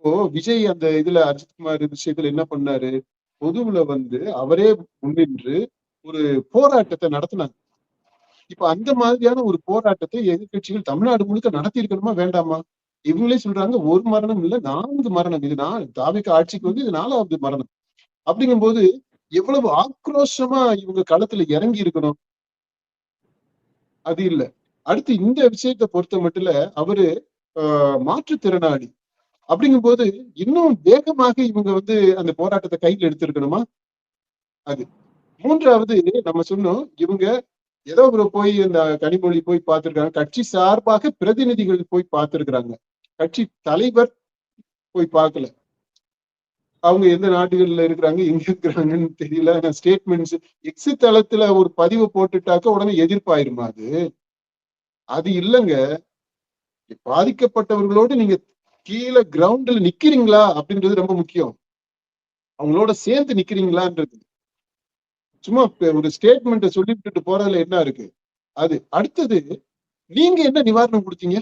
இப்போ விஜய் அந்த இதுல அஜித்குமார் விஷயத்துல என்ன பண்ணாரு? பொதுவுல அவரே முன்னின்று ஒரு போராட்டத்தை நடத்தினாங்க. இப்ப அந்த மாதிரியான ஒரு போராட்டத்தை எதிர்க்கட்சிகள் தமிழ்நாடு முழுக்க நடத்தி இருக்கணுமா வேண்டாமா? இவங்களே சொல்றாங்க ஒரு மரணம் இல்ல 4 மரணம். இது தாவேக்கா ஆட்சிக்கு இது 4வது மரணம். அப்படிங்கும்போது எவ்வளவு ஆக்ரோஷமா இவங்க களத்துல இறங்கி இருக்கணும். அது இல்ல. அடுத்து இந்த விஷயத்தை பொறுத்த மட்டும் அவரு மாற்றுத்திறனாளி. அப்படிங்கும்போது இன்னும் வேகமாக இவங்க அந்த போராட்டத்தை கையில் எடுத்திருக்கணுமா? அது 3வது நம்ம சொன்னோம் இவங்க ஏதோ ஒரு போய் இந்த கனிமொழி போய் பார்த்திருக்காங்க. கட்சி சார்பாக பிரதிநிதிகள் போய் பார்த்திருக்கிறாங்க. கட்சி தலைவர் போய் பார்க்கல. அவங்க எந்த நாடுகள்ல இருக்கிறாங்க, எங்க இருக்கிறாங்கன்னு தெரியல. ஆனா ஸ்டேட்மெண்ட்ஸ் எக்ஸ் தளத்துல ஒரு பதிவு போட்டுட்டாக்க உடனே எதிர்ப்பாயிருமா அது? அது இல்லங்க. பாதிக்கப்பட்டவர்களோடு நீங்க கீழ கிரவுண்ட்ல நிக்கிறீங்களா அப்படின்றது ரொம்ப முக்கியம். அவங்களோட சேர்ந்து நிக்கிறீங்களான்றது. சும்மா ஒரு ஸ்டேட்மெண்ட்டை சொல்லி விட்டுட்டு போறதுல என்ன இருக்கு? அது அடுத்தது நீங்க என்ன நிவாரணம் கொடுத்தீங்க?